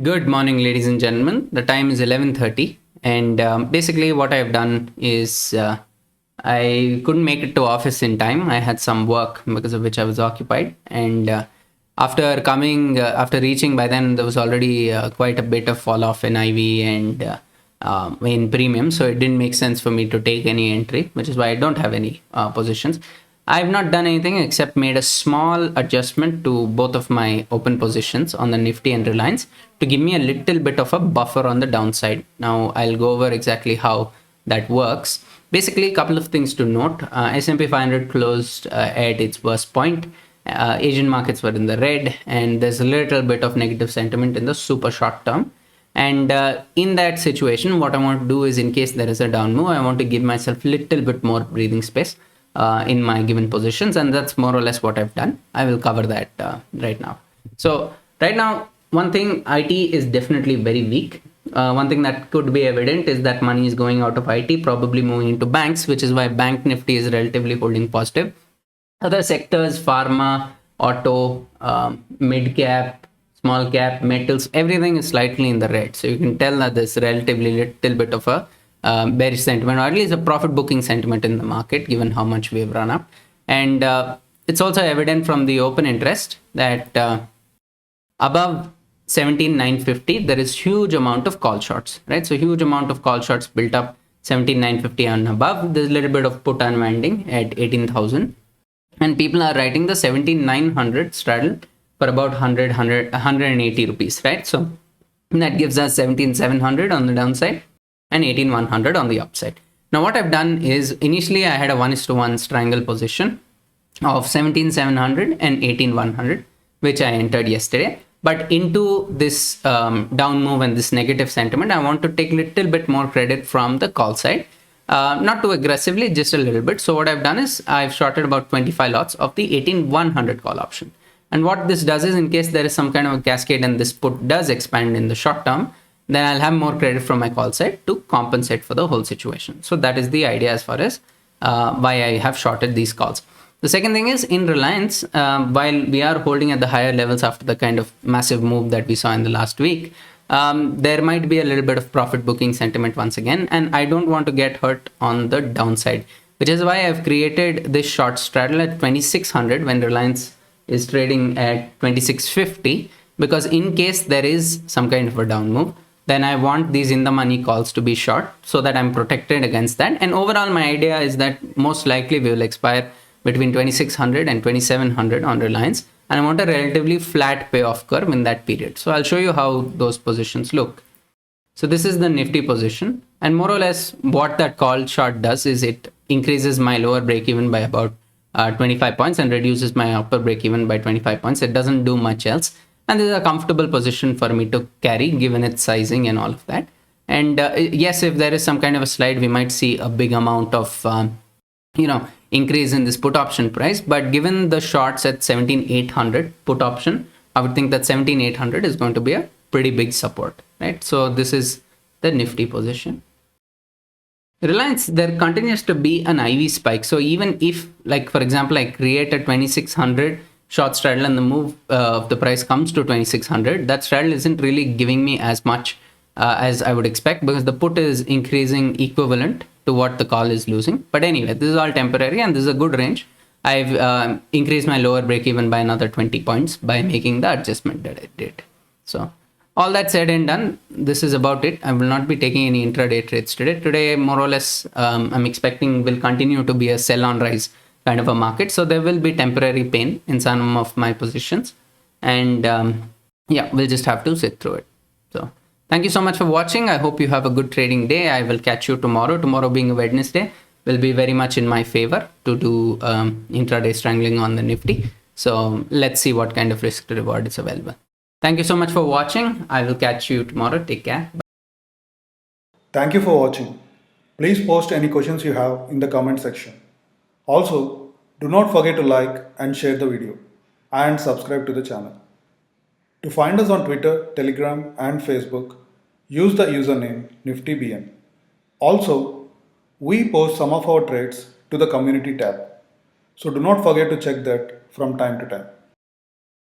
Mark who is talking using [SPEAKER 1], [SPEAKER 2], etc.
[SPEAKER 1] Good morning, ladies and gentlemen. The time is 11:30, and basically, what I've done is I couldn't make it to office in time. I had some work because of which I was occupied, and after reaching by then, there was already quite a bit of fall off in IV and in premium, so it didn't make sense for me to take any entry, which is why I don't have any positions. I've not done anything except made a small adjustment to both of my open positions on the Nifty and Reliance to give me a little bit of a buffer on the downside. Now I'll go over exactly how that works. Basically, a couple of things to note. S&P 500 closed at its worst point. Asian markets were in the red, and there's a little bit of negative sentiment in the super short term. And in that situation, what I want to do is, in case there is a down move, I want to give myself a little bit more breathing space in my given positions, and that's more or less what I've done. I will cover that right now. So right now, one thing, IT is definitely very weak. One thing that could be evident is that money is going out of IT, probably moving into banks, which is why Bank Nifty is relatively holding positive. Other sectors, pharma, auto, mid cap, small cap, metals, everything is slightly in the red. So you can tell that there's relatively little bit of a bearish sentiment, or at least a profit booking sentiment in the market, given how much we've run up. And it's also evident from the open interest that above 17,950, there is huge amount of call shorts, right? So huge amount of call shorts built up 17,950 and above. There's a little bit of put unwinding at 18,000. And people are writing the 17,900 straddle for about 180 rupees, right? So that gives us 17,700 on the downside and 18,100 on the upside. Now, what I've done is, initially I had a 1:1 triangle position of 17,700 and 18,100, which I entered yesterday. But into this down move and this negative sentiment, I want to take a little bit more credit from the call side. Not too aggressively, just a little bit. So what I've done is I've shorted about 25 lots of the 18,100 call option. And what this does is, in case there is some kind of a cascade and this put does expand in the short term, then I'll have more credit from my call side to compensate for the whole situation. So that is the idea as far as why I have shorted these calls. The second thing is, in Reliance, while we are holding at the higher levels after the kind of massive move that we saw in the last week, there might be a little bit of profit booking sentiment once again, and I don't want to get hurt on the downside, which is why I've created this short straddle at 2,600 when Reliance is trading at 2,650, because in case there is some kind of a down move, then I want these in the money calls to be short so that I'm protected against that. And overall, my idea is that most likely we will expire between 2,600 and 2,700 on Reliance, and I want a relatively flat payoff curve in that period. So I'll show you how those positions look. So this is the Nifty position, and more or less what that call short does is it increases my lower break even by about 25 points and reduces my upper break even by 25 points. It doesn't do much else, and this is a comfortable position for me to carry given its sizing and all of that. And yes, if there is some kind of a slide, we might see a big amount of increase in this put option price, but given the shorts at 17,800 put option, I would think that 17,800 is going to be a pretty big support, right? So this is the Nifty position. Reliance, there continues to be an IV spike. So even if, like, for example, I create a 2,600 short straddle and the move of the price comes to 2,600, that straddle isn't really giving me as much as I would expect, because the put is increasing equivalent to what the call is losing. But anyway, this is all temporary and this is a good range. I've increased my lower break even by another 20 points by making the adjustment that I did. So all that said and done, this is about it. I will not be taking any intraday trades today. Today, more or less, I'm expecting will continue to be a sell on rise kind of a market. So there will be temporary pain in some of my positions. And yeah, we'll just have to sit through it. So thank you so much for watching. I hope you have a good trading day. I will catch you tomorrow. Tomorrow being a Wednesday will be very much in my favor to do intraday strangling on the Nifty. So let's see what kind of risk to reward is available. Thank you so much for watching. I will catch you tomorrow. Take care. Bye.
[SPEAKER 2] Thank you for watching. Please post any questions you have in the comment section. Also, do not forget to like and share the video and subscribe to the channel. To find us on Twitter, Telegram and Facebook, use the username NiftyBN. Also, we post some of our trades to the community tab. So do not forget to check that from time to time.